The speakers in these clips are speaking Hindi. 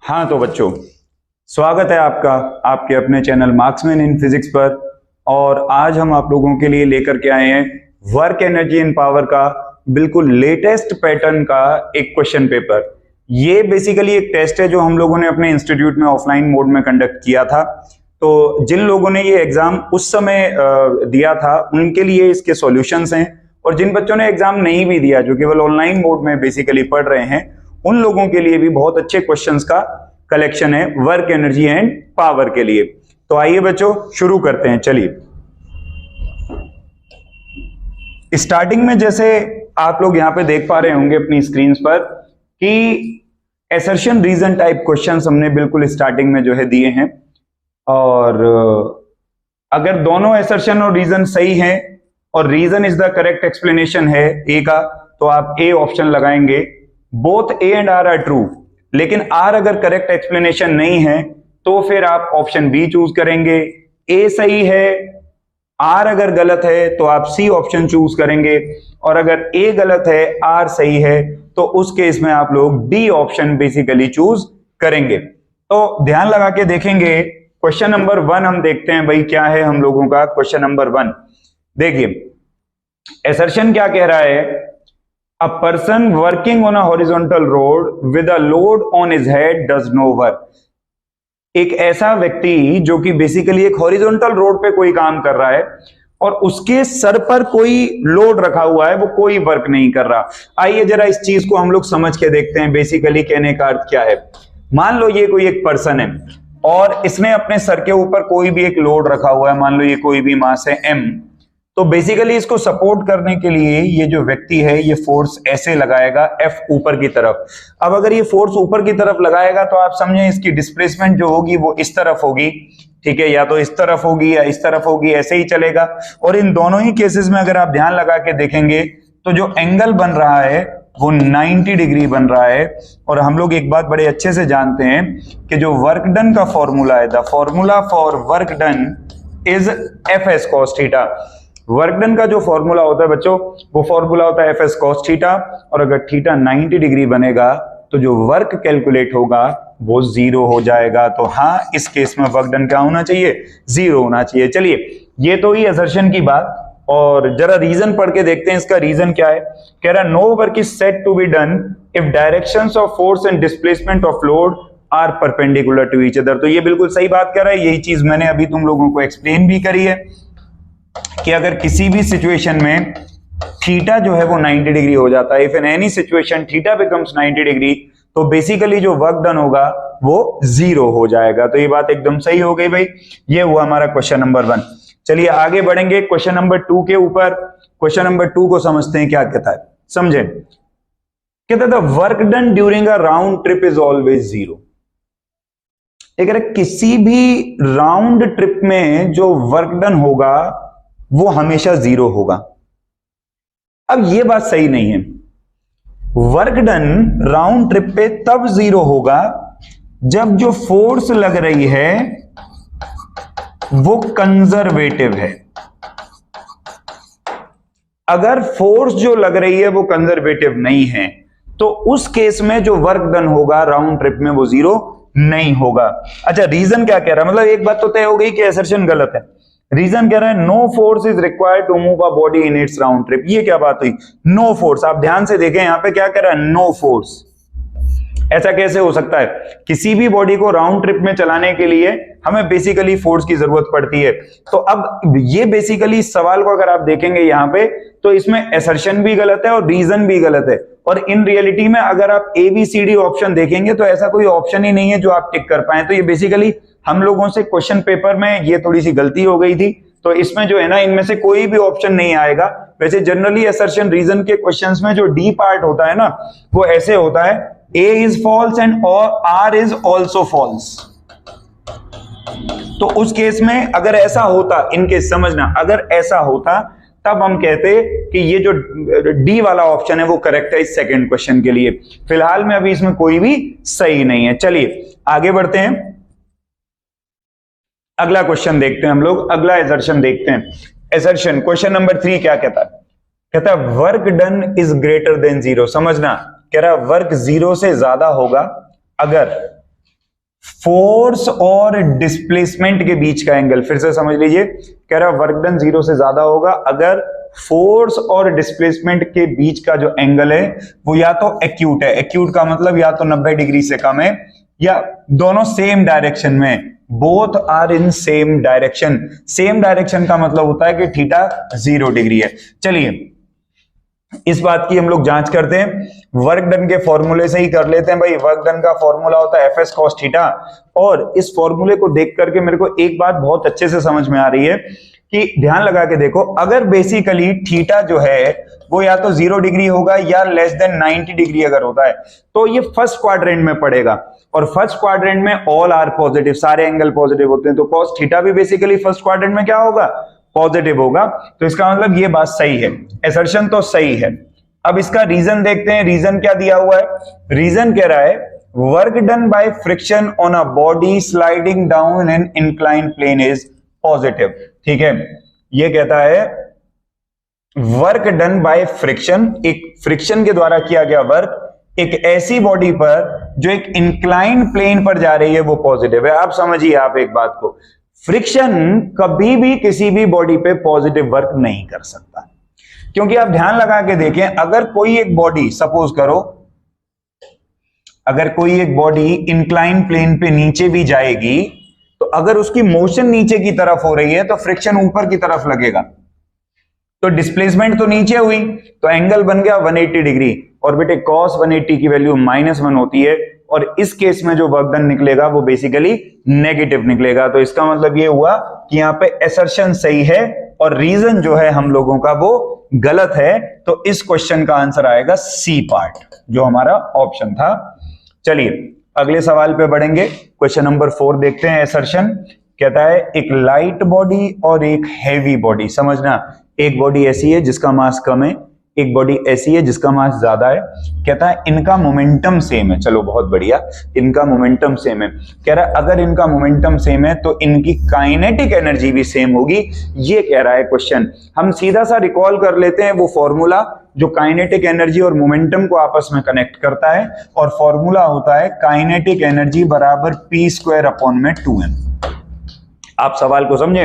हाँ तो बच्चों, स्वागत है आपका आपके अपने चैनल मार्क्समैन इन फिजिक्स पर। और आज हम आप लोगों के लिए लेकर के आए हैं वर्क एनर्जी एंड पावर का बिल्कुल लेटेस्ट पैटर्न का एक क्वेश्चन पेपर। ये बेसिकली एक टेस्ट है जो हम लोगों ने अपने इंस्टीट्यूट में ऑफलाइन मोड में कंडक्ट किया था। तो जिन लोगों ने ये एग्जाम उस समय दिया था उनके लिए इसके सॉल्यूशंस हैं, और जिन बच्चों ने एग्जाम नहीं भी दिया जो केवल ऑनलाइन मोड में बेसिकली पढ़ रहे हैं उन लोगों के लिए भी बहुत अच्छे क्वेश्चंस का कलेक्शन है वर्क एनर्जी एंड पावर के लिए। तो आइए बच्चों शुरू करते हैं। चलिए, स्टार्टिंग में जैसे आप लोग यहां पे देख पा रहे होंगे अपनी स्क्रीन पर कि एसर्शन रीजन टाइप क्वेश्चंस हमने बिल्कुल स्टार्टिंग में जो है दिए हैं। और अगर दोनों एसर्शन और रीजन सही हैं और reason is the correct explanation है ए का, तो आप ए ऑप्शन लगाएंगे। Both A and R true, लेकिन आर अगर करेक्ट एक्सप्लेनेशन नहीं है तो फिर आप ऑप्शन बी चूज करेंगे। ए सही है, आर अगर गलत है तो आप सी ऑप्शन चूज करेंगे, और अगर ए गलत है आर सही है तो उस केस में आप लोग डी ऑप्शन बेसिकली चूज करेंगे। तो ध्यान लगा के देखेंगे। क्वेश्चन नंबर 1 हम देखते हैं भाई क्या है हम लोगों का। क्वेश्चन नंबर 1 देखिए, एसर्शन क्या कह रहा है। A person working on a horizontal road with a load on his head does no work। एक ऐसा व्यक्ति जो कि बेसिकली एक हॉरिजॉन्टल रोड पे कोई काम कर रहा है और उसके सर पर कोई लोड रखा हुआ है, वो कोई वर्क नहीं कर रहा। आइए जरा इस चीज को हम लोग समझ के देखते हैं बेसिकली कहने का अर्थ क्या है। मान लो ये कोई एक पर्सन है और इसने अपने सर के ऊपर कोई भी एक लोड रखा हुआ है, मान लो ये कोई भी मास है m। तो बेसिकली इसको सपोर्ट करने के लिए ये जो व्यक्ति है ये फोर्स ऐसे लगाएगा F ऊपर की तरफ। अब अगर ये फोर्स ऊपर की तरफ लगाएगा तो आप समझें इसकी डिस्प्लेसमेंट जो होगी वो इस तरफ होगी, ठीक है, या तो इस तरफ होगी या इस तरफ होगी, ऐसे ही चलेगा। और इन दोनों ही केसेस में अगर आप ध्यान लगा के देखेंगे तो जो एंगल बन रहा है वो 90 डिग्री बन रहा है। और हम लोग एक बात बड़े अच्छे से जानते हैं कि जो वर्क डन का फॉर्मूला है, the formula for work done is Fs cos theta. Work done का जो फॉर्मूला होता है बच्चों वो फॉर्मूला होता है Fs cos थीटा, और अगर थीटा 90 डिग्री बनेगा तो जो वर्क कैलकुलेट होगा वो 0 हो जाएगा। तो हाँ, इस केस में वर्क डन क्या होना चाहिए, 0 होना चाहिए। चलिए, ये तो ही असर्शन की बात। और जरा रीजन पढ़ के देखते हैं इसका रीजन क्या है। कह रहा no work is said to be done if directions of force and displacement of load are perpendicular to each other. तो ये बिल्कुल सही बात कर रहा है, यही चीज मैंने अभी तुम लोगों को एक्सप्लेन भी करी है कि अगर किसी भी सिचुएशन में थीटा जो है वो 90 डिग्री हो जाता है, if in any situation theta becomes 90 degree, तो बेसिकली जो वर्क डन होगा वो 0 हो जाएगा। तो ये बात एकदम सही हो गई भाई। ये हुआ हमारा क्वेश्चन नंबर 1। चलिए आगे बढ़ेंगे क्वेश्चन नंबर 2 के ऊपर। क्वेश्चन नंबर 2 को समझते हैं क्या कहता है, समझे। कहता है the work done during a round trip is always 0। अगर किसी भी राउंड ट्रिप में जो वर्क डन होगा वो हमेशा 0 होगा। अब ये बात सही नहीं है। वर्क डन राउंड ट्रिप पे तब 0 होगा जब जो फोर्स लग रही है वो कंजर्वेटिव है। अगर फोर्स जो लग रही है वो कंजर्वेटिव नहीं है तो उस केस में जो वर्क डन होगा राउंड ट्रिप में वो 0 नहीं होगा। अच्छा, रीजन क्या कह रहा है, मतलब एक बात तो तय हो गई कि असर्शन गलत है। रीजन कह रहा है no force is required to move a body in its round trip. ये क्या बात हुई, नो फोर्स। आप ध्यान से देखें यहां पे क्या कह रहा है, नो फोर्स। ऐसा कैसे हो सकता है, किसी भी बॉडी को राउंड ट्रिप में चलाने के लिए हमें बेसिकली फोर्स की जरूरत पड़ती है। तो अब ये बेसिकली इस सवाल को अगर आप देखेंगे यहां पे तो इसमें असर्शन भी गलत है और रीजन भी गलत है। और इन रियलिटी में अगर आप ABCD ऑप्शन देखेंगे तो ऐसा कोई ऑप्शन ही नहीं है जो आप टिक कर पाए। तो ये बेसिकली हम लोगों से क्वेश्चन पेपर में ये थोड़ी सी गलती हो गई थी। तो इसमें जो है ना, इनमें से कोई भी ऑप्शन नहीं आएगा। वैसे जनरली असर्शन रीजन के क्वेश्चंस में जो डी पार्ट होता है ना वो ऐसे होता है, A is false and R is also false. तो उस केस में अगर ऐसा होता, इनके समझना, अगर ऐसा होता तब हम कहते कि ये जो डी वाला ऑप्शन है वो करेक्ट है इस सेकंड क्वेश्चन के लिए। फिलहाल में अभी इसमें कोई भी सही नहीं है। चलिए आगे बढ़ते हैं, अगला क्वेश्चन देखते हैं हम लोग, अगला एसर्शन देखते हैं। एसर्शन क्वेश्चन नंबर 3 क्या कहता है, कहता है work done is greater than 0। समझना, कह रहा वर्क 0 से ज्यादा होगा अगर फोर्स और डिस्प्लेसमेंट के बीच का एंगल, फिर से समझ लीजिए, कह रहा वर्क डन 0 से ज्यादा होगा अगर फोर्स और डिस्प्लेसमेंट के बीच का जो एंगल है वो या तो एक्यूट है, एक्यूट का मतलब या तो 90 डिग्री से कम है या दोनों सेम डायरेक्शन में, both are in same direction. Same direction का मतलब होता है कि थीटा 0 डिग्री है। चलिए इस बात की हम लोग जांच करते हैं, वर्क डन के फॉर्मूले से ही कर लेते हैं भाई। वर्क डन का फॉर्मूला होता है एफ एस कॉस थीटा, और इस फॉर्मूले को देख करके मेरे को एक बात बहुत अच्छे से समझ में आ रही है कि ध्यान लगा के देखो, अगर बेसिकली थीटा जो है वो या तो 0 डिग्री होगा या लेस देन 90 डिग्री अगर होता है तो ये फर्स्ट क्वाड्रेंट में पड़ेगा, और फर्स्ट क्वाड्रेंट में ऑल आर पॉजिटिव, सारे एंगल पॉजिटिव होते हैं, तो कॉस थीटा भी बेसिकली फर्स्ट क्वाड्रेंट में क्या होगा, पॉजिटिव होगा। तो इसका मतलब ये बात सही है, असर्शन तो सही है। अब इसका रीजन देखते हैं, रीजन क्या दिया हुआ है। रीजन कह रहा है work done by friction on a body sliding down an incline plane is positive. ठीक है, ये कहता है वर्क डन बाय फ्रिक्शन, एक फ्रिक्शन के द्वारा किया गया वर्क एक ऐसी बॉडी पर जो एक इंक्लाइन प्लेन पर जा रही है वो पॉजिटिव है। आप समझिए आप एक बात को, फ्रिक्शन कभी भी किसी भी बॉडी पे पॉजिटिव वर्क नहीं कर सकता, क्योंकि आप ध्यान लगा के देखें, अगर कोई एक बॉडी, सपोज करो अगर कोई एक बॉडी इंक्लाइन प्लेन पे नीचे भी जाएगी तो अगर उसकी मोशन नीचे की तरफ हो रही है तो फ्रिक्शन ऊपर की तरफ लगेगा, तो डिस्प्लेसमेंट तो नीचे हुई तो एंगल बन गया 180 डिग्री, और बेटे cos 180 की वैल्यू -1 होती है, और इस केस में जो वर्क डन निकलेगा वो बेसिकली नेगेटिव निकलेगा। तो इसका मतलब ये हुआ कि यहाँ पे असर्शन सही है और रीजन जो है हम लोगों का वो गलत है। तो इस क्वेश्चन का आंसर आएगा सी पार्ट, जो हमारा ऑप्शन था। चलिए अगले सवाल पे बढ़ेंगे, क्वेश्चन नंबर 4 देखते हैं। असर्शन कहता है एक लाइट बॉडी और एक हैवी बॉडी, समझना, एक बॉडी ऐसी है जिसका मास कम है, एक बॉडी ऐसी है जिसका मास ज्यादा है। कहता है इनका मोमेंटम सेम है, चलो बहुत बढ़िया, इनका मोमेंटम सेम है। कह रहा है अगर इनका मोमेंटम सेम है तो इनकी काइनेटिक एनर्जी भी सेम होगी, ये कह रहा है क्वेश्चन। हम सीधा सा रिकॉल कर लेते हैं वो फॉर्मूला जो काइनेटिक एनर्जी और मोमेंटम को आपस में कनेक्ट करता है, और फॉर्मूला होता है काइनेटिक एनर्जी बराबर p²/2m। आप सवाल को समझे,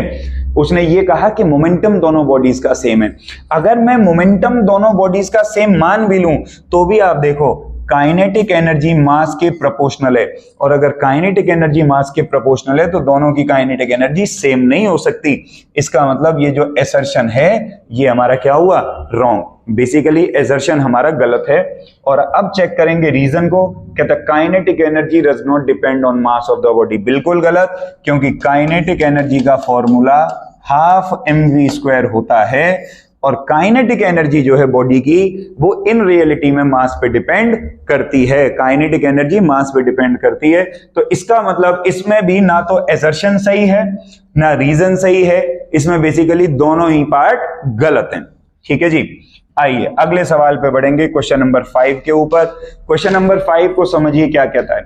उसने ये कहा कि मोमेंटम दोनों बॉडीज का सेम है। अगर मैं मोमेंटम दोनों बॉडीज का सेम मान भी लूं तो भी आप देखो काइनेटिक एनर्जी मास के प्रोपोर्शनल है, और अगर काइनेटिक एनर्जी मास के प्रोपोर्शनल है तो दोनों की काइनेटिक एनर्जी सेम नहीं हो सकती। इसका मतलब ये जो असर्शन है ये हमारा क्या हुआ, रॉन्ग, बेसिकली असर्शन हमारा गलत है। और अब चेक करेंगे रीजन को, कहता है kinetic energy does not depend on mass of the body, बिल्कुल गलत, क्योंकि काइनेटिक एनर्जी का फॉर्मूला हाफ mv² होता है, और काइनेटिक एनर्जी जो है बॉडी की वो इन रियलिटी में मास पे डिपेंड करती है, काइनेटिक एनर्जी मास पे डिपेंड करती है। तो इसका मतलब इसमें भी ना तो असर्शन सही है ना रीजन सही है, इसमें बेसिकली दोनों ही पार्ट गलत हैं। ठीक है जी, आइए अगले सवाल पे बढ़ेंगे, क्वेश्चन नंबर 5 के ऊपर। क्वेश्चन नंबर 5 को समझिए क्या कहता है।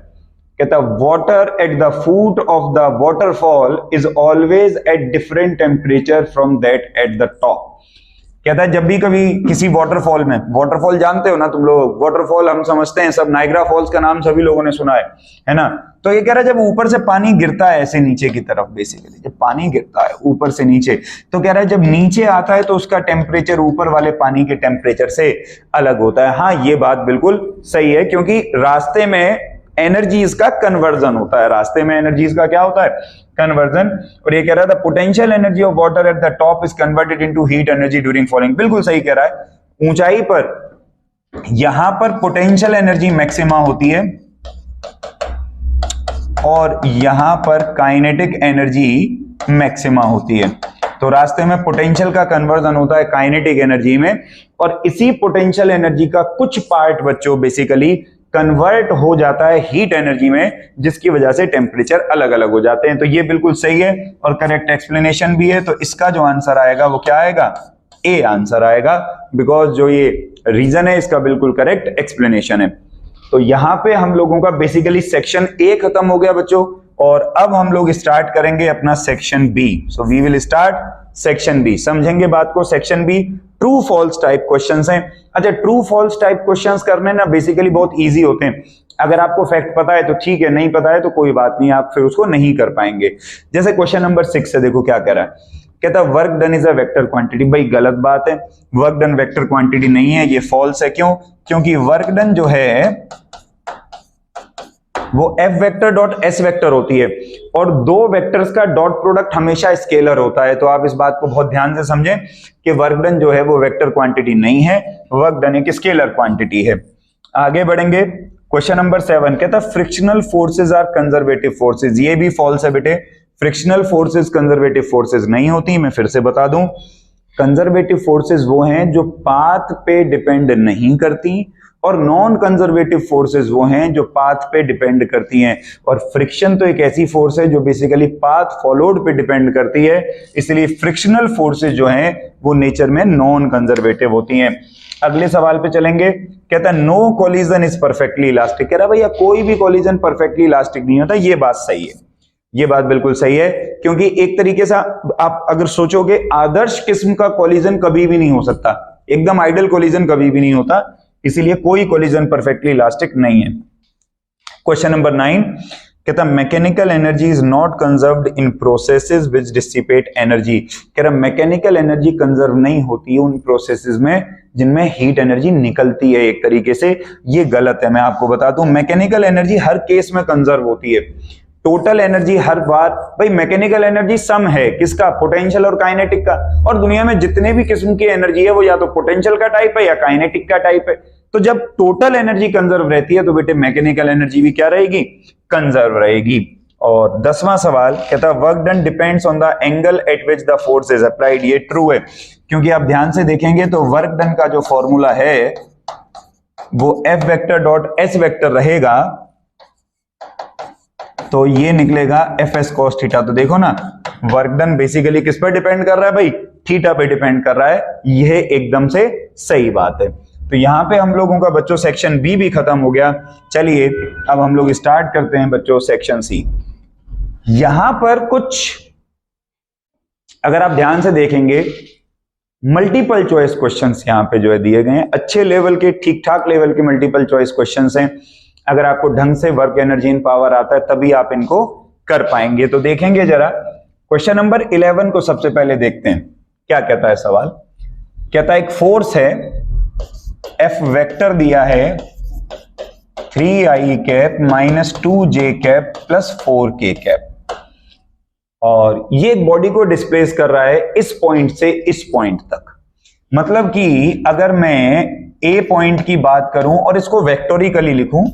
कहता water at the foot of the waterfall is always at different temperature from that at the top. कहता है जब भी कभी किसी वाटरफॉल में, वाटरफॉल जानते हो ना तुम लोग, वाटरफॉल हम समझते हैं सब, नाइग्रा फॉल्स का नाम सभी लोगों ने सुना है ना। तो ये कह रहा है जब ऊपर से पानी गिरता है ऐसे नीचे की तरफ, बेसिकली जब पानी गिरता है ऊपर से नीचे, तो कह रहा है जब नीचे आता है तो उसका टेम्परेचर ऊपर वाले पानी के टेम्परेचर से अलग होता है। हाँ ये बात बिल्कुल सही है, क्योंकि रास्ते में एनर्जीज का कन्वर्जन होता है, रास्ते में एनर्जीज का क्या होता है, कन्वर्जन। और ये कह रहा था potential energy of water at the top is converted into heat energy during falling, बिल्कुल सही कह रहा है। ऊंचाई पर यहां पर पोटेंशियल एनर्जी मैक्सिमा होती है और यहां पर काइनेटिक एनर्जी मैक्सिमा होती है। तो रास्ते में पोटेंशियल का कन्वर्जन होता है काइनेटिक एनर्जी में, और इसी पोटेंशियल एनर्जी का कुछ पार्ट बच्चों बेसिकली कन्वर्ट हो जाता है हीट एनर्जी में, जिसकी वजह से टेम्परेचर अलग अलग हो जाते हैं। तो ये बिल्कुल सही है और करेक्ट एक्सप्लेनेशन भी है। तो इसका जो आंसर आएगा वो क्या आएगा, ए आंसर आएगा, बिकॉज जो ये रीजन है इसका बिल्कुल करेक्ट एक्सप्लेनेशन है। तो यहां पे हम लोगों का बेसिकली सेक्शन ए खत्म हो गया बच्चों, और अब हम लोग स्टार्ट करेंगे अपना section B. So we will start section B, समझेंगे बात को। Section B true false type questions हैं। अच्छा, ट्रू फॉल्स टाइप क्वेश्चंस करने ना बेसिकली बहुत इजी होते हैं। अगर आपको फैक्ट पता है तो ठीक है, नहीं पता है तो कोई बात नहीं, आप फिर उसको नहीं कर पाएंगे। जैसे क्वेश्चन नंबर 6 से देखो क्या कह रहा है, कहता है work done is a vector quantity. भाई गलत बात है, वर्क डन वेक्टर क्वांटिटी नहीं है, ये फॉल्स है। क्यों? क्योंकि वर्क डन जो है वो F vector dot S vector होती है, और दो वेक्टर्स का डॉट प्रोडक्ट हमेशा स्केलर होता है। तो आप इस बात को बहुत ध्यान से समझें कि वर्क डन जो है वो वेक्टर क्वांटिटी नहीं है, वर्क डन एक स्केलर क्वांटिटी है। आगे बढ़ेंगे, क्वेश्चन नंबर 7 कहता है frictional forces are conservative forces. ये भी फॉल्स है बेटे, फ्रिक्शनल फोर्सेज कंजर्वेटिव फोर्सेज नहीं होती। मैं फिर से बता दूं, कंजर्वेटिव फोर्सेज वो हैं जो पाथ पे डिपेंड नहीं करती, और नॉन कंजर्वेटिव फोर्सेज वो हैं जो पाथ पे डिपेंड करती हैं। और फ्रिक्शन तो एक ऐसी फोर्स है जो बेसिकली पाथ फॉलोड पे डिपेंड करती है, इसलिए फ्रिक्शनल फोर्सेज जो हैं वो नेचर में नॉन कंजर्वेटिव होती हैं। अगले सवाल पे चलेंगे, कहता है no collision is perfectly elastic. कह रहा है भैया कोई भी कोलिजन परफेक्टली इलास्टिक नहीं होता। ये बात सही है, ये बात बिल्कुल सही है, क्योंकि एक तरीके से आप अगर सोचोगे आदर्श किस्म का कोलिजन कभी भी नहीं हो सकता, एकदम आइडियल कोलिजन कभी भी नहीं होता, इसीलिए कोई कोलिजन परफेक्टली इलास्टिक नहीं है। क्वेश्चन नंबर 9 कहता है mechanical energy is not conserved in processes which dissipate energy. कह रहा मैकेनिकल एनर्जी कंजर्व नहीं होती है उन प्रोसेसेस में जिनमें हीट एनर्जी निकलती है। एक तरीके से ये गलत है, मैं आपको बता दूं, मैकेनिकल एनर्जी हर केस में कंजर्व होती है। टोटल एनर्जी हर बार, भाई मैकेनिकल एनर्जी सम है किसका, पोटेंशियल और काइनेटिक का, और दुनिया में जितने भी किस्म की एनर्जी है वो या तो पोटेंशियल का टाइप है या काइनेटिक का टाइप है। तो जब टोटल एनर्जी कंजर्व रहती है तो बेटे मैकेनिकल एनर्जी भी क्या रहेगी, कंजर्व रहेगी। और 10वां सवाल कहता है work done depends on the angle eight which the force is applied. ये ट्रू है, क्योंकि आप ध्यान से देखेंगे तो वर्क डन का जो फॉर्मूला है वो F vector dot S vector रहेगा, तो ये निकलेगा एफ एस कॉस थीटा। तो देखो ना, वर्क डन बेसिकली किस पर डिपेंड कर रहा है भाई, थीटा पे डिपेंड कर रहा है। यह एकदम से सही बात है। तो यहां पे हम लोगों का बच्चों सेक्शन बी भी खत्म हो गया। चलिए अब हम लोग स्टार्ट करते हैं बच्चों सेक्शन सी। यहां पर कुछ अगर आप ध्यान से देखेंगे मल्टीपल चॉइस क्वेश्चंस यहां पे जो है दिए गए हैं, अच्छे लेवल के, ठीक ठाक लेवल के मल्टीपल चॉइस क्वेश्चंस हैं। अगर आपको ढंग से वर्क एनर्जी इन पावर आता है तभी आप इनको कर पाएंगे। तो देखेंगे जरा क्वेश्चन नंबर 11 को सबसे पहले देखते हैं क्या कहता है सवाल। कहता है एक फोर्स है एफ वेक्टर दिया है 3i cap minus 2j cap plus 4k cap, और ये एक बॉडी को डिस्प्लेस कर रहा है इस पॉइंट से इस पॉइंट तक। मतलब कि अगर मैं ए पॉइंट की बात करूं और इसको वेक्टोरिकली लिखूं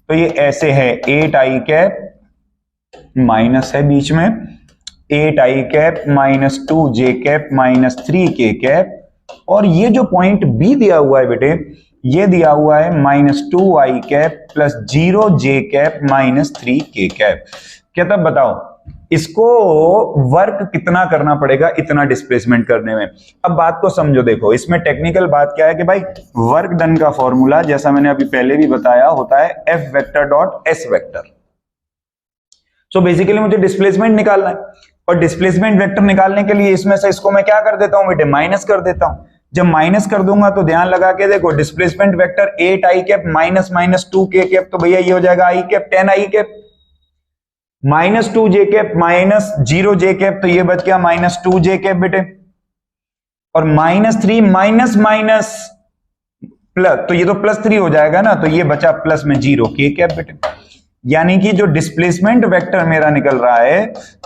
तो ये ऐसे है 8i कैप, माइनस है बीच में 8i cap minus 2j cap minus 3k cap, और ये जो पॉइंट बी दिया हुआ है बेटे ये दिया हुआ है minus 2i cap plus 0j cap minus 3k cap. क्या तब बताओ इसको वर्क कितना करना पड़ेगा इतना डिस्प्लेसमेंट करने में। अब बात को समझो, देखो इसमें टेक्निकल बात क्या है कि भाई वर्क डन का फॉर्मूला जैसा मैंने अभी पहले भी बताया होता है F vector dot S vector. So basically मुझे डिस्प्लेसमेंट निकालना है, और डिस्प्लेसमेंट वेक्टर निकालने के लिए इसमें से इसको मैं क्या कर देता हूं बेटे, माइनस कर देता हूं। जब माइनस कर दूंगा तो ध्यान लगा के देखो displacement vector 8i cap minus minus 2k cap, तो भैया ये हो जाएगा i cap 10i cap minus 2j cap minus 0j cap, तो ये बच गया माइनस 2j कैप बेटे, और माइनस 3 माइनस माइनस प्लस, तो ये तो प्लस 3 हो जाएगा ना, तो ये बचा प्लस में 0k कैप बेटे। यानी कि जो डिस्प्लेसमेंट वेक्टर मेरा निकल रहा है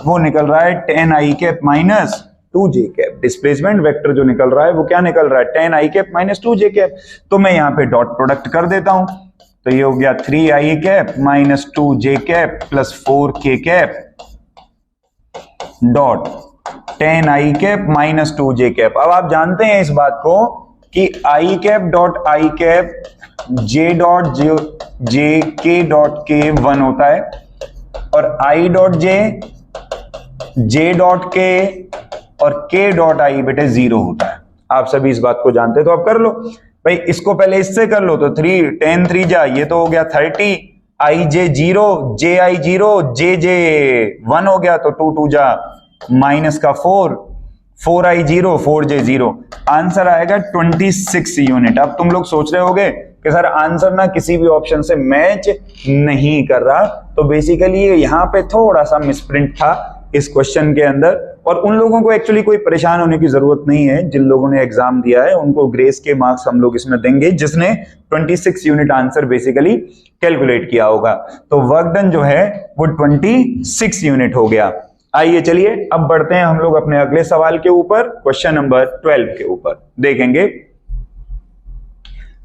वो निकल रहा है 10i cap minus 2j cap. Displacement vector जो निकल रहा है वो क्या निकल रहा है 10i cap minus 2j cap. तो मैं यहां पे डॉट प्रोडक्ट कर देता हूं, तो ये हो गया 3i cap minus 2j cap plus 4k cap dot 10i cap minus 2j cap. अब आप जानते हैं इस बात को कि i cap dot i cap j dot j k dot k 1 होता है, और i dot j dot k और k डॉट i बेटे 0 होता है। आप सभी इस बात को जानते हैं, तो अब कर लो भाई, इसको पहले इससे कर लो, तो 3 10 3 जा, ये तो हो गया 30, i j 0 j i 0 j j 1 हो गया, तो 2 2 जा माइनस का 4 4i0 4j0, आंसर आएगा 26 यूनिट। अब तुम लोग सोच रहे होगे कि सर आंसर ना किसी भी ऑप्शन से मैच नहीं कर रहा, तो बेसिकली यहाँ पे थोड़ा सा मिसप्रिंट था इस क्वेश्चन के अंदर, और उन लोगों को एक्चुअली कोई परेशान होने की जरूरत नहीं है। जिन लोगों ने एग्जाम दिया है उनको ग्रेस के मार्क्स हम लोग इसमें देंगे, जिसने 26 यूनिट आंसर बेसिकली कैलकुलेट किया होगा। तो वर्क डन जो है वो 26 यूनिट हो गया। आइए चलिए अब बढ़ते हैं हम लोग अपने अगले सवाल के ऊपर, क्वेश्चन नंबर 12 के ऊपर देखेंगे।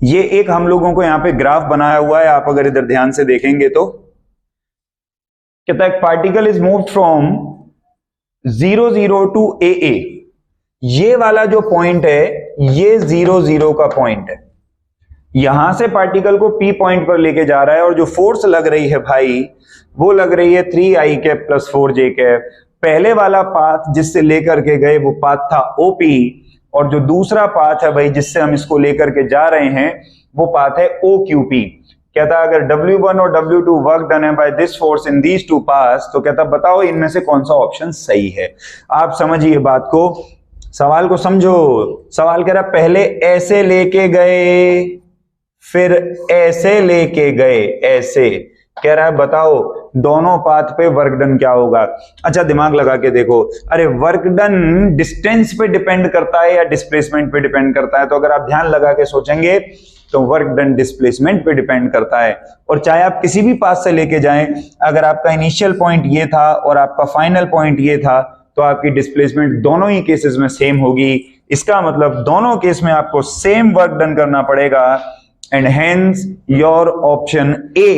ये एक हम लोगों को यहाँ पे ग्राफ बनाया हुआ है, आप अगर इधर ध्यान से देखेंगे तो कहता है particle is moved from 0 0 to AA। ये वाला जो पॉइंट है ये 0 0 का पॉइंट है, यहां से पार्टिकल को P पॉइंट पर लेके जा रहा है, और जो फोर्स लग रही है भाई वो लग रही है 3i cap plus 4j cap. पहले वाला पाथ जिससे लेकर के गए वो पाथ था OP, और जो दूसरा पाथ है भाई जिससे हम इसको लेकर के जा रहे हैं वो पाथ है OQP। कहता अगर W1 और W2 वर्क डन है by this force in these two paths, तो कहता बताओ इनमें से कौन सा ऑप्शन सही है। आप समझिए बात को, सवाल को समझो। सवाल कह रहा पहले ऐसे लेके गए फिर ऐसे लेके गए, ऐसे कह रहा है बताओ दोनों पाथ पे वर्क डन क्या होगा। अच्छा दिमाग लगा के देखो, अरे वर्क डन डिस्टेंस पे डिपेंड करता है या डिस्प्लेसमेंट पे डिपेंड करता है? तो अगर आप ध्यान लगा के सोचेंगे तो वर्क डन डिस्प्लेसमेंट पे डिपेंड करता है। और चाहे आप किसी भी पाथ से लेके जाएं, अगर आपका इनिशियल पॉइंट ये था और आपका फाइनल पॉइंट ये था, तो आपकी डिस्प्लेसमेंट दोनों ही केसेस में सेम होगी। इसका मतलब दोनों केस में आपको सेम वर्क डन करना पड़ेगा, and hence your option A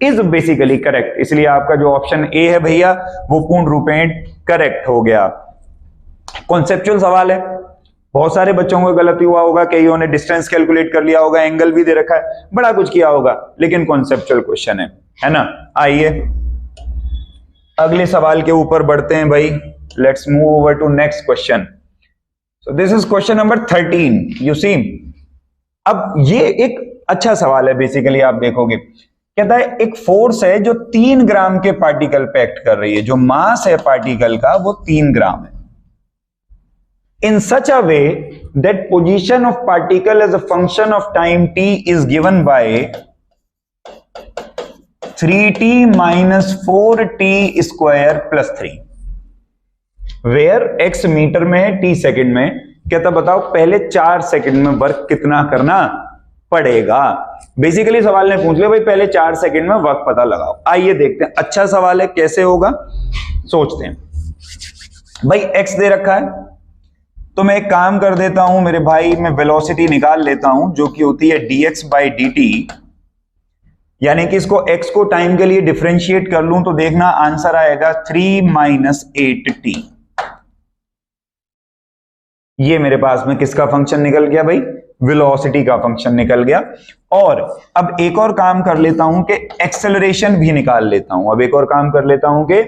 is basically correct. इसलिए आपका जो ऑप्शन ए है भैया वो पूर्ण रूपेण करेक्ट हो गया। कॉन्सेप्चुअल सवाल है, बहुत सारे बच्चों को गलती हुआ होगा, कईयों ने डिस्टेंस कैलकुलेट कर लिया होगा, एंगल भी दे रखा है, बड़ा कुछ किया होगा, लेकिन कॉन्सेप्चुअल क्वेश्चन है ना। आइए अगले सवाल के ऊपर बढ़ते हैं भाई। Let's move over to next question. So this is question number 13। You see, अब ये एक अच्छा सवाल है बेसिकली, आप देखोगे कहता है एक फोर्स है जो 3 ग्राम के पार्टिकल पे एक्ट कर रही है, जो मास है पार्टिकल का वो 3 ग्राम है, in such a way that position of particle as a function of time t is given by 3t minus 4t square plus 3, where x metre में है, t सेकंड में। कहता बताओ पहले 4 सेकंड में वर्क कितना करना पड़ेगा। बेसिकली सवाल ने पूछ लिया भाई पहले 4 सेकंड में वर्क पता लगाओ। आइए देखते हैं, अच्छा सवाल है, कैसे होगा सोचते हैं। भाई x दे रखा है, तो मैं एक काम कर देता हूं मेरे भाई, मैं वेलोसिटी निकाल लेता हूं जो कि होती है dx बाई dt, यानी कि इसको x को टाइम के लिए डिफरेंशिएट कर लूं तो देखना आंसर आएगा 3 माइनस 8t। ये मेरे पास में किसका फंक्शन निकल गया भाई? वेलोसिटी का फंक्शन निकल गया। और अब एक और काम कर लेता हूं कि एक्सेलरेशन भी निकाल लेता हूं। अब एक और काम कर लेता हूं कि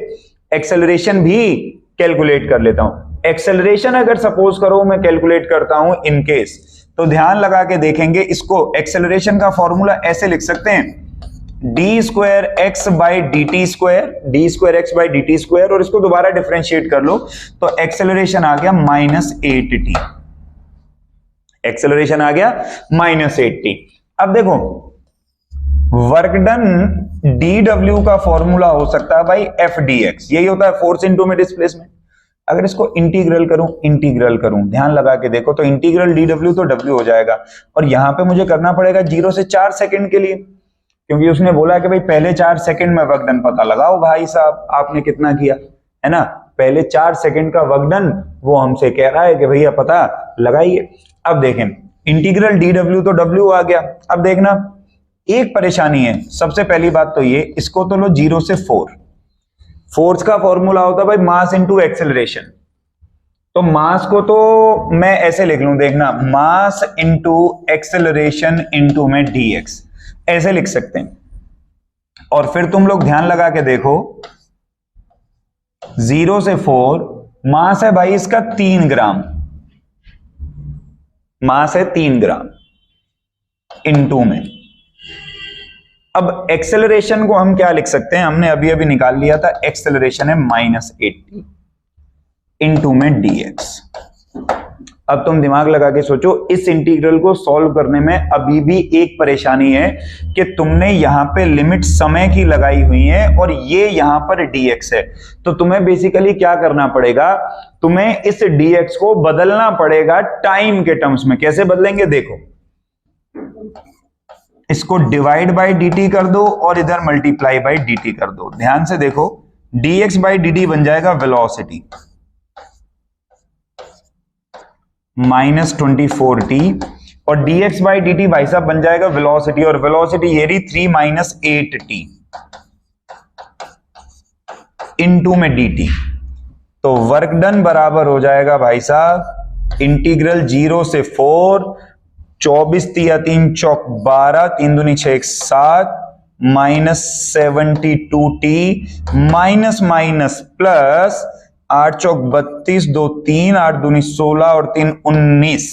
एक्सेलरेशन भी कैलकुलेट कर लेता हूं। एक्सेलरेशन अगर सपोज करो मैं कैलकुलेट करता हूं इन केस, तो ध्यान लगा के देखेंगे, इसको एक्सेलरेशन का फॉर्मूला ऐसे लिख सकते हैं, D square x by D T square, D square x by D T square, और इसको दोबारा डिफरेंशिएट कर लो तो एक्सेलरेशन आ गया -8t। एक्सेलरेशन आ गया -8t। अब देखो वर्क डन dw का फॉर्मूला हो सकता है भाई f dx, यही होता है फोर्स इनटू में डिस्प्लेसमेंट। अगर इसको इंटीग्रल करूं ध्यान लगा के देखो, तो इंटीग्रल dw तो w हो जाएगा, और यहां पे मुझे करना पड़ेगा 0 से 4 सेकंड के लिए, क्योंकि उसने बोला कि भाई पहले 4 सेकंड में वर्क डन पता लगाओ। भाई साहब आपने कितना किया है ना, पहले 4 सेकंड का वर्क डन वो हमसे कह रहा है कि भैया पता लगाइए। अब देखें इंटीग्रल dw तो w आ गया। अब देखना एक परेशानी है, सबसे पहली बात तो ये, इसको तो लो 0 से 4, फोर्स का फॉर्मूला होता है भाई मास इंटू एक्सेलरेशन, तो मास को तो मैं ऐसे लिख लूं, देखना मास इंटू एक्सेलरेशन इंटू में dx, ऐसे लिख सकते हैं। और फिर तुम लोग ध्यान लगा के देखो 0 से 4, मास है भाई इसका 3 ग्राम, मास है 3 ग्राम इनटू में। अब एक्सेलरेशन को हम क्या लिख सकते हैं, हमने अभी अभी निकाल लिया था, एक्सेलरेशन है -8t इनटू में dx। अब तुम दिमाग लगा के सोचो, इस इंटीग्रल को सॉल्व करने में अभी भी एक परेशानी है कि तुमने यहां पे लिमिट समय की लगाई हुई है और ये यहां पर dx है। तो तुम्हें बेसिकली क्या करना पड़ेगा, तुम्हें इस dx को बदलना पड़ेगा टाइम के टर्म्स में। कैसे बदलेंगे देखो, इसको डिवाइड बाय dt कर दो और इधर मल्टीप्लाई बाय dt कर दो। ध्यान से देखो, dx बाय dt बन जाएगा वेलोसिटी -24t और dx बाई dt भाई साहब बन जाएगा वेलोसिटी, और वेलोसिटी ये रही 3 - 8t इनटू में dt। तो वर्क डन बराबर हो जाएगा भाई साहब इंटीग्रल 0 से 4, 24 तिया 3 चौक 12, 3 दूनी 6 7 -72t माइनस माइनस प्लस 8 चौक 32, 2 3, 8 दूनी 16 और 3 19,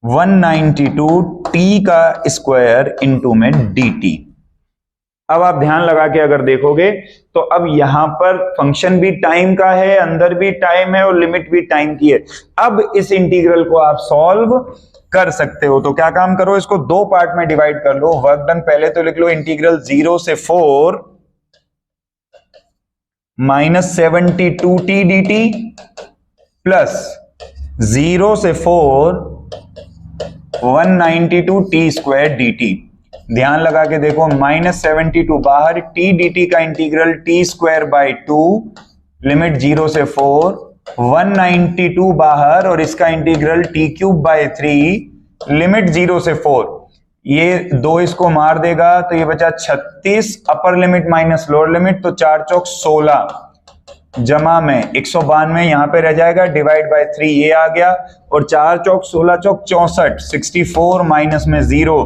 192 t का स्क्वायर इनटू में dt। अब आप ध्यान लगा के अगर देखोगे तो अब यहां पर फंक्शन भी टाइम का है, अंदर भी टाइम है और लिमिट भी टाइम की है। अब इस इंटीग्रल को आप सॉल्व कर सकते हो। तो क्या काम करो, इसको दो पार्ट में डिवाइड कर लो। वर्क डन पहले तो लिख लो इंटीग्रल 0 से 4 -72t dt प्लस 0 से 4 192t स्क्वायर dt। ध्यान लगा के देखो, -72 बाहर, t dt का integral t square by 2, limit 0 से 4, 192 बाहर और इसका integral t cube by 3, limit 0 से 4। ये दो इसको मार देगा तो ये बचा 36, upper limit minus lower limit, तो 4 चौक 16 जमा में 192 यहां पे रह जाएगा, डिवाइड बाय 3 ये आ गया, और 4 चौक 16 चौक 64, 64 माइनस में 0,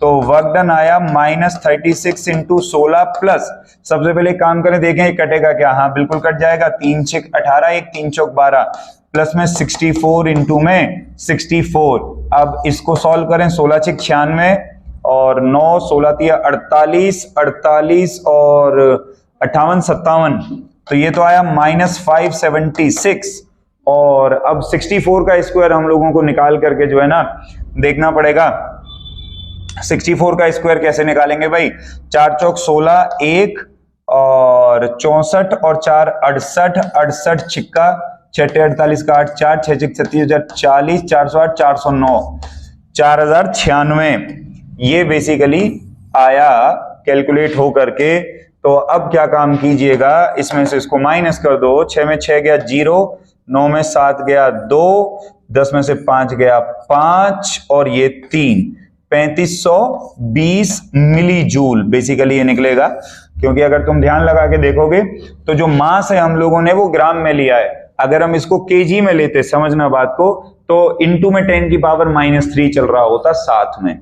तो वर्क डन आया -36 इंटू 16 प्लस, सबसे पहले काम करें देखें ये कटेगा क्या, हाँ बिल्कुल कट जाएगा, 3 6 18, 1 3 चौक 12 प्लस में 64 इंटू में 64। अब इसको सॉल्व करें, 16 6 96 और 9 16 3 48, 48 और 58 57, तो ये तो आया -576। और अब 64 का स्क्वायर हम लोगों को निकाल करके जो है ना देखना पड़ेगा। 64 का स्क्वायर कैसे निकालेंगे भाई, 4 चौक 16 1 और 64 और 4 68, 68 छिक्का 6 48 का 8 4 6 6 36 40, 408 409 4096, ये बेसिकली आया कैलकुलेट हो करके। तो अब क्या काम कीजिएगा, इसमें से इसको माइनस कर दो, 6 में 6 गया 0, 9 में 7 गया 2, 10 में से 5 गया 5 और ये 3, 3520 मिली जूल बेसिकली ये निकलेगा। क्योंकि अगर तुम ध्यान लगा के देखोगे तो जो मास है हम लोगों ने वो ग्राम में लिया है, अगर हम इसको केजी में लेते, समझना बात को, तो इनटू में 10 की पावर -3 चल रहा होता साथ में,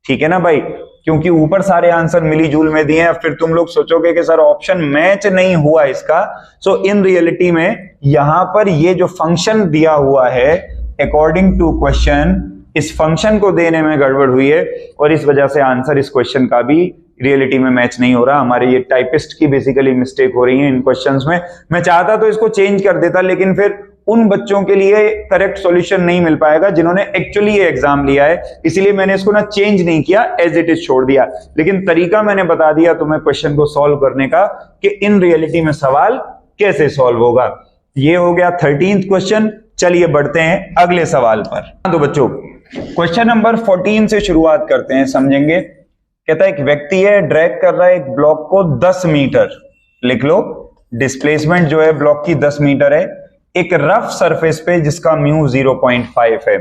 ठीक है ना भाई, क्योंकि ऊपर सारे आंसर मिली जूल में दिए हैं। फिर तुम लोग सोचोगे कि सर ऑप्शन मैच नहीं हुआ इसका, सो इन रियलिटी में यहां पर ये जो फंक्शन दिया हुआ है अकॉर्डिंग टू क्वेश्चन, इस फंक्शन को देने में गड़बड़ हुई है और इस वजह से आंसर इस क्वेश्चन का भी रियलिटी में मैच नहीं हो रहा। हमारे ये टाइपिस्ट की बेसिकली मिस्टेक हो रही है इन क्वेश्चंस में। मैं चाहता तो इसको चेंज कर देता, लेकिन फिर उन बच्चों के लिए करेक्ट सॉल्यूशन नहीं मिल पाएगा जिन्होंने एक्चुअली ये एग्जाम लिया है, इसलिए मैंने इसको ना चेंज नहीं किया, एज इट इज छोड़ दिया। लेकिन तरीका मैंने बता दिया तुम्हें क्वेश्चन को सॉल्व करने का कि इन रियलिटी में सवाल कैसे सॉल्व होगा। ये हो गया 13th क्वेश्चन। चलिए बढ़ते हैं अगले सवाल पर। तो बच्चों क्वेश्चन नंबर 14 से शुरुआत करते हैं, समझेंगे। कहता है एक व्यक्ति है, ड्रैग कर रहा है एक ब्लॉक को 10 मीटर, लिख लो डिस्प्लेसमेंट जो है ब्लॉक की 10 मीटर है, एक रफ सरफेस पे जिसका म्यू 0.5 है,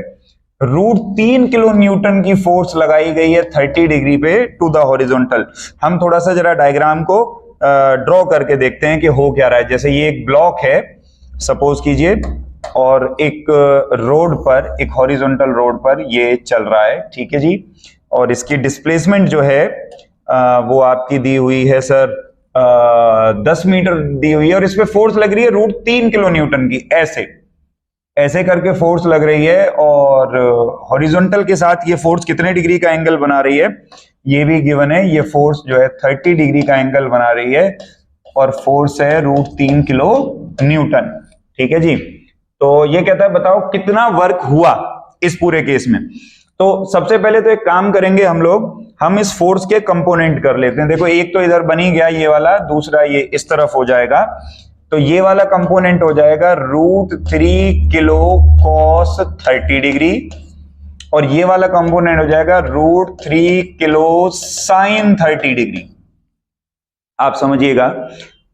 √3 किलो न्यूटन की फोर्स लगाई गई है 30 डिग्री पे टू द हॉरिजॉन्टल। हम थोड़ा सा जरा डायग्राम को ड्रॉ करके देखते हैं कि हो क्या रहा है। जैसे ये एक ब्लॉक है सपोज कीजिए, और एक रोड पर, एक हॉरिजॉन्टल रोड पर ये चल रहा है, ठीक है जी, और इसकी डिस्प्लेसमेंट जो है वो आपकी दी हुई है सर 10 मीटर दी हुई है, और इस पे फोर्स लग रही है √3 किलो न्यूटन की, ऐसे ऐसे करके फोर्स लग रही है, और हॉरिजॉन्टल के साथ ये फोर्स कितने डिग्री का एंगल बना रही है ये भी गिवन है। ये फोर्स जो है 30 डिग्री का एंगल बना रही है और फोर्स है √3 किलो न्यूटन, ठीक है जी। तो ये कहता है बताओ कितना वर्क हुआ इस पूरे केस में। तो सबसे पहले तो एक काम करेंगे हम लोग, हम इस फोर्स के कंपोनेंट कर लेते हैं। देखो एक तो इधर बनी गया ये वाला, दूसरा ये इस तरफ हो जाएगा, तो ये वाला कंपोनेंट हो जाएगा √3 किलो कॉस 30 डिग्री, और ये वाला कंपोनेंट हो जाएगा √3 किलो साइन 30 डिग्री। आप समझिएगा।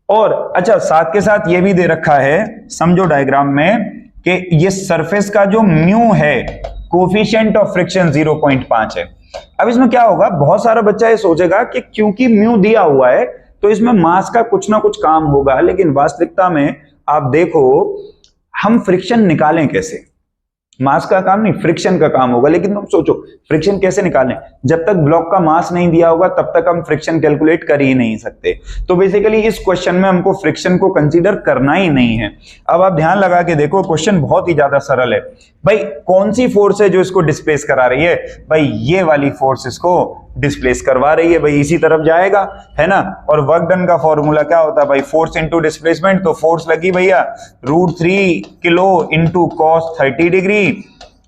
और अच्छा साथ के साथ ये भी दे रखा है, समझो डायग्राम में, कि ये सरफेस का जो म्यू है, कोफिशिएंट ऑफ फ्रिक्शन 0.5 है। अब इसमें क्या होगा, बहुत सारा बच्चा ये सोचेगा कि क्योंकि म्यू दिया हुआ है तो इसमें मास का कुछ ना कुछ काम होगा, लेकिन वास्तविकता में आप देखो हम फ्रिक्शन निकालें कैसे। मास का काम नहीं, फ्रिक्शन का काम होगा। लेकिन तुम सोचो फ्रिक्शन कैसे निकालें, जब तक ब्लॉक का मास नहीं दिया होगा तब तक हम फ्रिक्शन कैलकुलेट कर ही नहीं सकते। तो बेसिकली इस क्वेश्चन में हमको फ्रिक्शन को कंसीडर करना ही नहीं है। अब आप ध्यान लगा के देखो, क्वेश्चन बहुत ही ज्यादा सरल है। भाई कौन सी फोर्स है जो इसको डिस्प्लेस करा रही है, भाई ये वाली फोर्स इसको डिस्प्लेस करवा रही है, भाई इसी तरफ जाएगा, है ना। और वर्क डन का फॉर्मूला क्या होता है भाई, फोर्स इंटू डिस्प्लेसमेंट। तो फोर्स लगी भैया √3 किलो इंटू कॉस 30 डिग्री,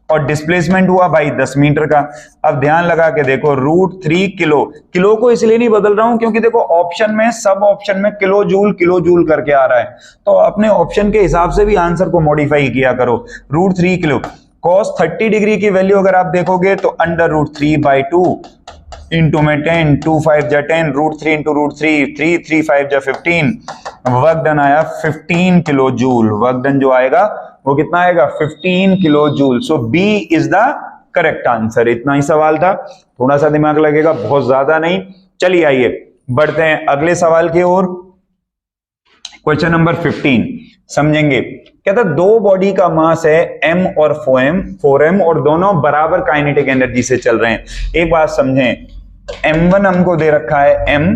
और डिस्प्लेसमेंट हुआ भाई 10 मीटर का। अब ध्यान लगा के देखो √3 किलो, किलो को इसलिए नहीं बदल रहा हूं क्योंकि देखो ऑप्शन में, सब ऑप्शन में किलो जूल करके आ रहा है, तो अपने ऑप्शन के हिसाब से भी आंसर को मॉडिफाई किया करो। √3 किलो कॉस 30 डिग्री की वैल्यू अगर आप देखोगे तो √3/2 इंटू में 10, 2 5 जा 10, √3 इंटू √3, 3 3 5 जा 15, वर्क डन आया 15 किलो जूल। वर्क डन जो आएगा वो कितना आएगा, 15 kilo joule. So B is the correct answer. इतना ही सवाल था, थोड़ा सा दिमाग लगेगा, बहुत ज्यादा नहीं। चलिए आइए बढ़ते हैं अगले सवाल की ओर। क्वेश्चन नंबर 15 समझेंगे। कहता दो बॉडी का मास है m और 4m और दोनों बराबर काइनेटिक एनर्जी से चल रहे हैं। एक बात समझें, m1 हमको दे रखा है m,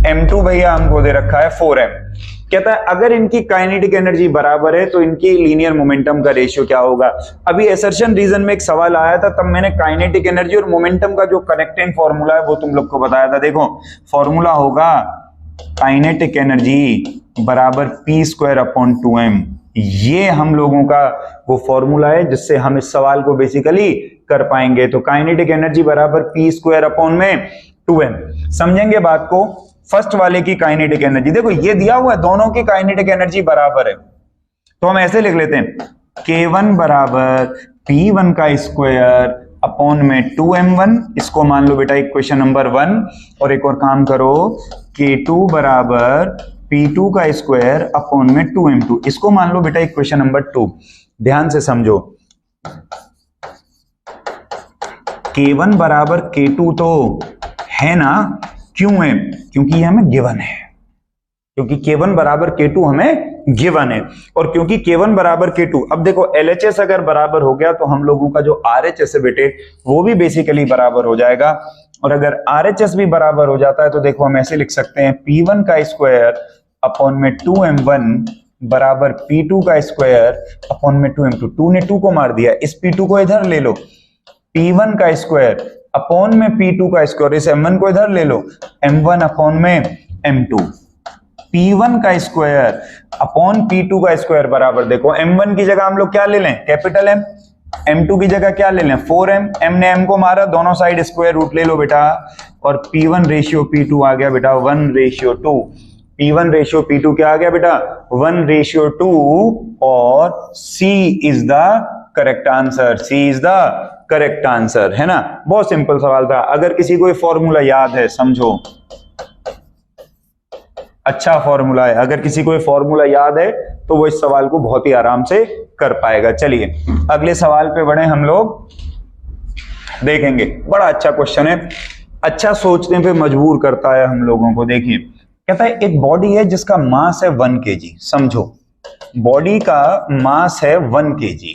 m2 भैया हमको दे रखा है 4m। कहता है अगर इनकी काइनेटिक एनर्जी बराबर है तो इनकी लीनियर मोमेंटम का रेशियो क्या होगा। अभी एसर्शन रीजन में एक सवाल आया था, तब मैंने काइनेटिक एनर्जी और मोमेंटम का जो कनेक्टिंग फॉर्मूला है वो तुम लोग को बताया था। देखो फॉर्मूला होगा काइनेटिक एनर्जी बराबर p²/2m। ये हम लोगों का वो फॉर्मूला है जिससे हम इस सवाल को बेसिकली कर पाएंगे। तो काइनेटिक एनर्जी बराबर p²/2m। समझेंगे बात को। फर्स्ट वाले की काइनेटिक एनर्जी देखो ये दिया हुआ है, दोनों की काइनेटिक एनर्जी बराबर है, तो हम ऐसे लिख लेते हैं k1 बराबर p1 का स्क्वायर अपॉन में 2m1। इसको मान लो बेटा इक्वेशन नंबर 1। और एक और काम करो, k2 बराबर p2 का स्क्वायर अपॉन में 2m2। इसको मान लो बेटा इक्वेशन नंबर 2। ध्यान से समझो, k1 बराबर k2 तो है ना, क्यों है, क्योंकि ये हमें गिवन है, क्योंकि k1 बराबर k2 हमें गिवन है। और क्योंकि k1 बराबर k2, अब देखो LHS अगर बराबर हो गया तो हम लोगों का जो RHS है बेटे वो भी बेसिकली बराबर हो जाएगा। और अगर RHS भी बराबर हो जाता है तो देखो हम ऐसे लिख सकते हैं p1 का स्क्वायर अपॉन में 2m1 बराबर p2 का स्क्वायर अपॉन में 2m2। 2 ने 2 को मार दिया, इस p2 को इधर ले लो, p1 का स्क्वायर अपॉन में p2 का स्क्वायर, इस m1 को इधर ले लो, m1 अपॉन में m2। p1 का स्क्वायर अपॉन p2 का स्क्वायर बराबर, देखो m1 की जगह हम लोग क्या ले लें, कैपिटल M, m2 की जगह क्या ले लें, 4m, m ने m को मारा, दोनों साइड स्क्वायर रूट ले लो बेटा, और p1 रेशियो p2 आ गया बेटा 1:2। p1 रेशियो p2 क्या आ गया बेटा 1:2, और C is the correct answer. C is the correct answer, है ना। बहुत सिंपल सवाल था। अगर किसी को फॉर्मूला याद है समझो, अच्छा फॉर्मूला है, अगर किसी को फॉर्मूला याद है तो वो इस सवाल को बहुत ही आराम से कर पाएगा। चलिए अगले सवाल पे बढ़े हम लोग, देखेंगे। बड़ा अच्छा क्वेश्चन है, अच्छा सोचने पे मजबूर करता है हम लोगों को। देखिए कहता है एक बॉडी है जिसका मास है 1 kg। समझो बॉडी का मास है 1 kg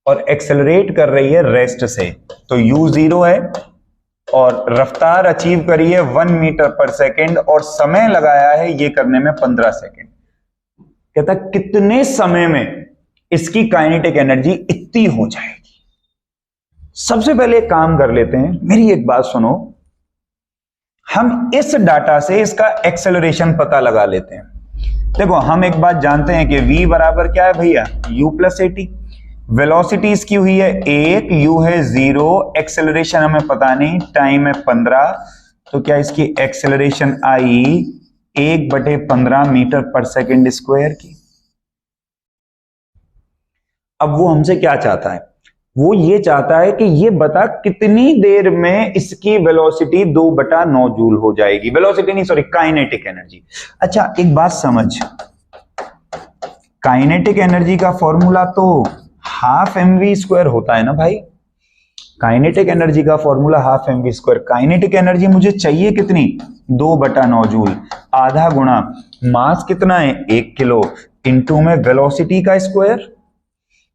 और एक्सेलरेट कर रही है रेस्ट से, तो u0 है और रफ्तार अचीव करी है 1 मीटर पर सेकेंड और समय लगाया है ये करने में 15 सेकेंड। कहता कितने समय में इसकी काइनेटिक एनर्जी इतनी हो जाएगी। सबसे पहले एक काम कर लेते हैं, मेरी एक बात सुनो, हम इस डाटा से इसका एक्सेलरेशन पता लगा लेते हैं। देखो हम एक बात जानते हैं कि v बराबर क्या है भैया, u plus A T. Velocity इसकी हुई है 1, u है 0, एक्सेलरेशन हमें पता नहीं, टाइम है 15, तो क्या इसकी एक्सेलरेशन आई 1/15 मीटर पर सेकेंड स्क्वायर की। अब वो हमसे क्या चाहता है, वो ये चाहता है कि ये बता कितनी देर में इसकी वेलोसिटी 2/9 जूल हो जाएगी। वेलोसिटी नहीं, सॉरी, काइनेटिक एनर्जी। अच्छा एक बात समझ, काइनेटिक एनर्जी का फॉर्मूला तो हाफ mv² होता है ना भाई। काइनेटिक एनर्जी का formula half mv²। Kinetic energy मुझे चाहिए कितनी, 2/9 जूल। आधा गुणा मास कितना है 1 किलो, इंटू में वेलोसिटी का स्क्वायर,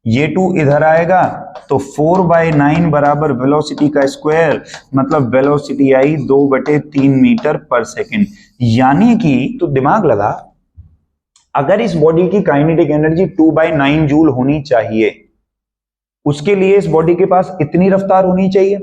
ये 2 इधर आएगा तो 4/9 बराबर वेलोसिटी का स्क्वायर, मतलब वेलोसिटी आई 2/3 मीटर पर सेकेंड। यानी कि तो दिमाग लगा, अगर इस बॉडी की काइनेटिक एनर्जी 2/9 जूल होनी चाहिए, उसके लिए इस बॉडी के पास इतनी रफ्तार होनी चाहिए।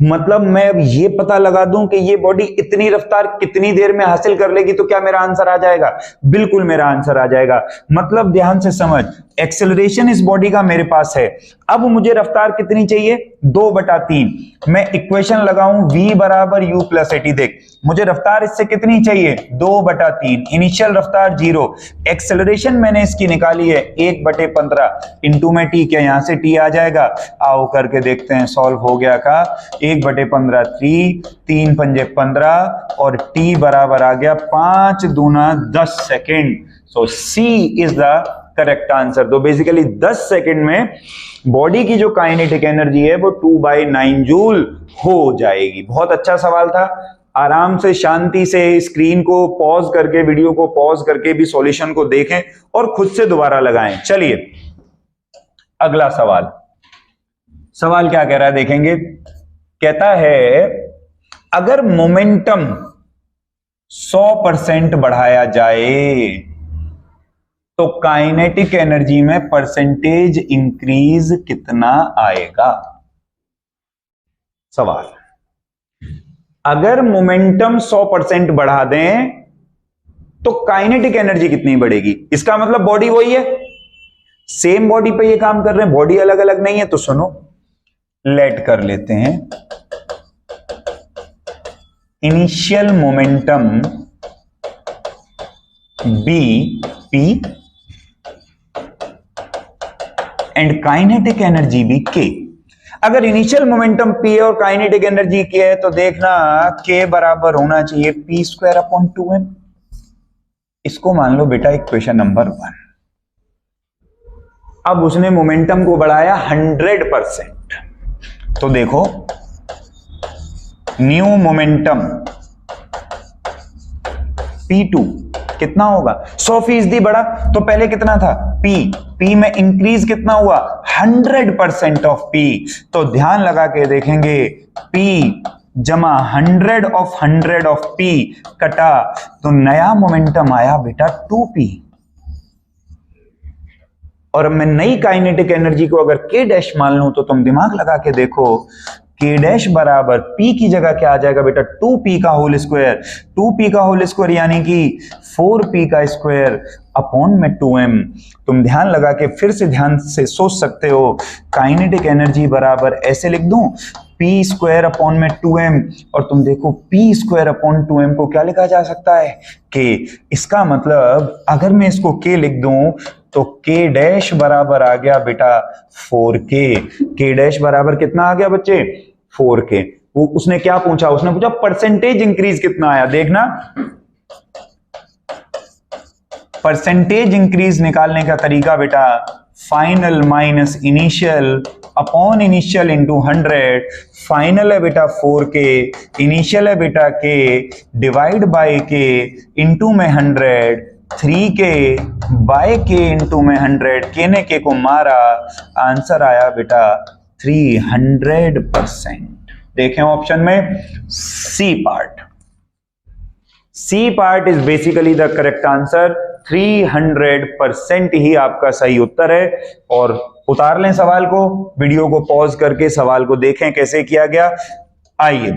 मतलब मैं अब ये पता लगा दूं कि ये बॉडी इतनी रफ्तार कितनी देर में हासिल कर लेगी, तो क्या मेरा आंसर आ जाएगा? बिल्कुल मेरा आंसर आ जाएगा। मतलब ध्यान से समझ, एक्सेलरेशन इस बॉडी का मेरे पास है, अब मुझे रफ्तार कितनी चाहिए, 2/3। मैं इक्वेशन लगाऊं v बराबर u प्लस ए टी। देख मुझे रफ्तार इससे कितनी चाहिए, 2/3, इनिशियल रफ्तार 0, एक्सेलरेशन मैंने इसकी निकाली है 1/15, इंटू में t, क्या यहां से t आ जाएगा? आओ करके देखते हैं, सॉल्व हो गया का 1/15 3, 3 पंजे 15 और t बराबर आ गया 5 दूना 10 second. So c is the correct answer. तो बेसिकली 10 सेकेंड में बॉडी की जो काइनेटिक एनर्जी है वो 2/9 जूल हो जाएगी। बहुत अच्छा सवाल था। आराम से शांति से स्क्रीन को पॉज करके, वीडियो को पॉज करके भी सॉल्यूशन को देखें और खुद से दोबारा लगाएं। चलिए अगला सवाल। सवाल क्या कह रहा है देखेंगे। कहता है अगर मोमेंटम 100% बढ़ाया जाए तो काइनेटिक एनर्जी में परसेंटेज इंक्रीज कितना आएगा। सवाल, अगर मोमेंटम 100% बढ़ा दें तो काइनेटिक एनर्जी कितनी बढ़ेगी। इसका मतलब बॉडी वही है, सेम बॉडी पे ये काम कर रहे हैं, बॉडी अलग अलग नहीं है। तो सुनो, लेट कर लेते हैं initial momentum be P and kinetic energy भी के। अगर इनिशियल मोमेंटम p है और काइनेटिक एनर्जी k है तो देखना k बराबर होना चाहिए p²/2m। इसको मान लो बेटा इक्वेशन नंबर 1। अब उसने मोमेंटम को बढ़ाया 100%, तो देखो न्यू मोमेंटम p2 कितना होगा, 100% बढ़ा। तो पहले कितना था p में इंक्रीज कितना हुआ, 100% ऑफ p। तो ध्यान लगा के देखेंगे, p जमा 100 ऑफ p कटा तो नया मोमेंटम आया बेटा 2p। और मैं नई काइनेटिक एनर्जी को अगर k डैश मान लूं तो तुम दिमाग लगा के देखो, k डैश बराबर p की जगह क्या आ जाएगा बेटा, 2p का होल स्क्वायर। 2p का होल स्क्वायर यानी कि 4p का स्क्वायर अपॉन में 2m। तुम ध्यान लगा के फिर से ध्यान से सोच सकते हो, काइनेटिक एनर्जी बराबर ऐसे लिख दूं p² में 2m, और तुम देखो p²/2m को क्या लिखा जा सकता है, k। इसका मतलब अगर मैं इसको k लिख दूं तो k डैश बराबर आ गया बेटा 4k। k डैश बराबर कितना आ गया बच्चे, 4k। वो उसने क्या पूछा, उसने पूछा परसेंटेज इंक्रीज कितना आया। देखना परसेंटेज इंक्रीज निकालने का तरीका बेटा, final minus initial upon initial into 100। Final है बेटा 4k, इनिशियल है बेटा k, divide by k, into में 100, 3k बाय k इंटू में 100। k ने k को मारा, आंसर आया बेटा 300%। देखें ऑप्शन में C part. C part is basically the correct answer. 300% ही आपका सही उत्तर है। और उतार लें सवाल को, वीडियो को पॉज करके सवाल को देखें कैसे किया गया। आइए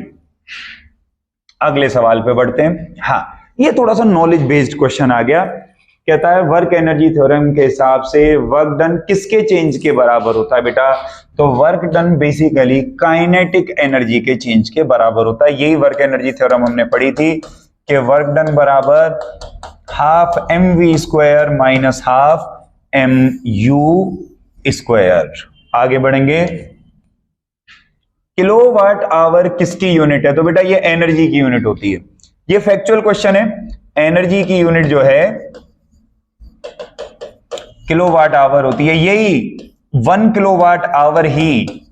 अगले सवाल पे बढ़ते हैं। हाँ, ये थोड़ा सा नॉलेज बेस्ड क्वेश्चन आ गया। कहता है वर्क एनर्जी थ्योरम के हिसाब से वर्क डन किसके चेंज के बराबर होता है बेटा? तो work done basically kinetic energy के चेंज के बराबर होता है। यही वर्क एनर्जी थ्योरम हमने पढ़ी थी कि वर्क डन बराबर half mv square minus half mu square. आगे बढ़ेंगे, किलोवाट आवर किसकी यूनिट है? तो बेटा ये एनर्जी की यूनिट होती है। ये फैक्चुअल क्वेश्चन है। एनर्जी की यूनिट जो है किलोवाट आवर होती है। यही 1 किलोवाट आवर ही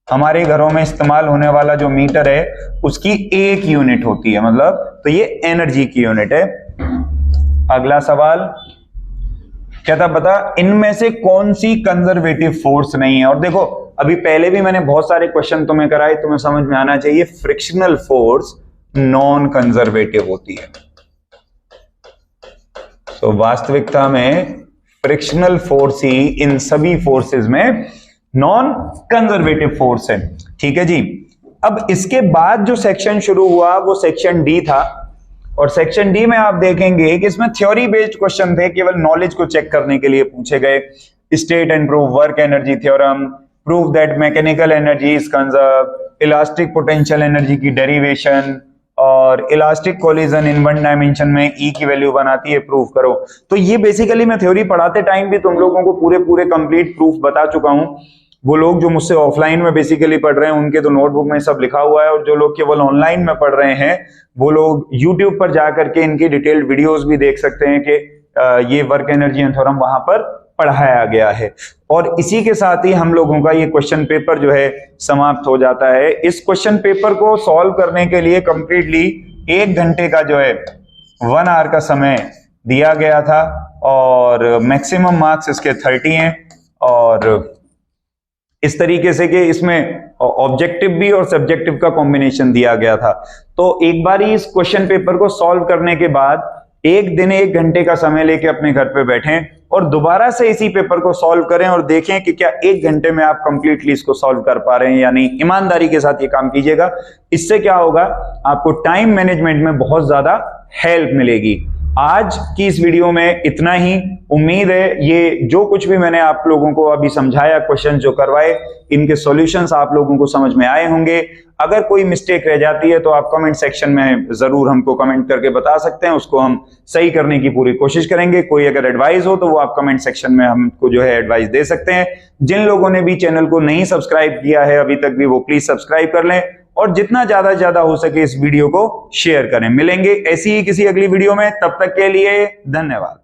हमारे घरों में इस्तेमाल होने वाला जो मीटर है उसकी एक यूनिट होती है, मतलब तो ये एनर्जी की यूनिट है। अगला सवाल कहता बता इनमें से कौन सी कंजर्वेटिव फोर्स नहीं है? और देखो अभी पहले भी मैंने बहुत सारे क्वेश्चन तुम्हें कराए, तुम्हें समझ में आना चाहिए फ्रिक्शनल फोर्स नॉन कंजर्वेटिव होती है। तो वास्तविकता में फ्रिक्शनल फोर्स ही इन सभी फोर्सेस में नॉन कंजर्वेटिव फोर्स है। ठीक है जी। अब इसके बाद जो सेक्शन शुरू हुआ वो सेक्शन डी था, और सेक्शन डी में आप देखेंगे कि इसमें थ्योरी बेस्ड क्वेश्चन थे, केवल नॉलेज को चेक करने के लिए पूछे गए। State and prove work energy theorem, prove that mechanical energy is conserve, elastic potential energy की डेरिवेशन, और elastic collision in one dimension में ई की वैल्यू बनाती है, प्रूफ करो। तो ये बेसिकली मैं थ्योरी पढ़ाते टाइम भी तुम लोगों को पूरे कंप्लीट प्रूफ बता चुका हूं। वो लोग जो मुझसे ऑफलाइन में बेसिकली पढ़ रहे हैं उनके तो नोटबुक में सब लिखा हुआ है, और जो लोग केवल ऑनलाइन में पढ़ रहे हैं वो लोग यूट्यूब पर जाकर के इनकी डिटेल्ड वीडियोस भी देख सकते हैं कि ये वर्क एनर्जी थ्योरम वहां पर पढ़ाया गया है। और इसी के साथ ही हम लोगों का ये क्वेश्चन पेपर जो है समाप्त हो जाता है। इस क्वेश्चन पेपर को सॉल्व करने के लिए कंप्लीटली 1 घंटे का जो है 1 आवर का समय दिया गया था, और मैक्सिमम मार्क्स इसके 30 हैं, और इस तरीके से कि इसमें ऑब्जेक्टिव भी और सब्जेक्टिव का कॉम्बिनेशन दिया गया था। तो एक बार ही इस क्वेश्चन पेपर को सॉल्व करने के बाद 1 दिन 1 घंटे का समय लेके अपने घर पे बैठें और दोबारा से इसी पेपर को सॉल्व करें, और देखें कि क्या 1 घंटे में आप कंप्लीटली इसको सॉल्व कर पा रहे हैं या नहीं। ईमानदारी के साथ ये काम कीजिएगा। इससे क्या होगा, आपको टाइम मैनेजमेंट में बहुत ज्यादा हेल्प मिलेगी। आज की इस वीडियो में इतना ही। उम्मीद है ये जो कुछ भी मैंने आप लोगों को अभी समझाया, क्वेश्चन जो करवाए, इनके सॉल्यूशंस आप लोगों को समझ में आए होंगे। अगर कोई मिस्टेक रह जाती है तो आप कमेंट सेक्शन में जरूर हमको कमेंट करके बता सकते हैं, उसको हम सही करने की पूरी कोशिश करेंगे। कोई अगर एडवाइस हो तो वो आप कमेंट सेक्शन में हमको जो है एडवाइस दे सकते हैं। जिन लोगों ने भी चैनल को नहीं सब्सक्राइब किया है अभी तक भी, वो प्लीज सब्सक्राइब कर लें, और जितना ज्यादा से ज्यादा हो सके इस वीडियो को शेयर करें। मिलेंगे ऐसी ही किसी अगली वीडियो में, तब तक के लिए धन्यवाद।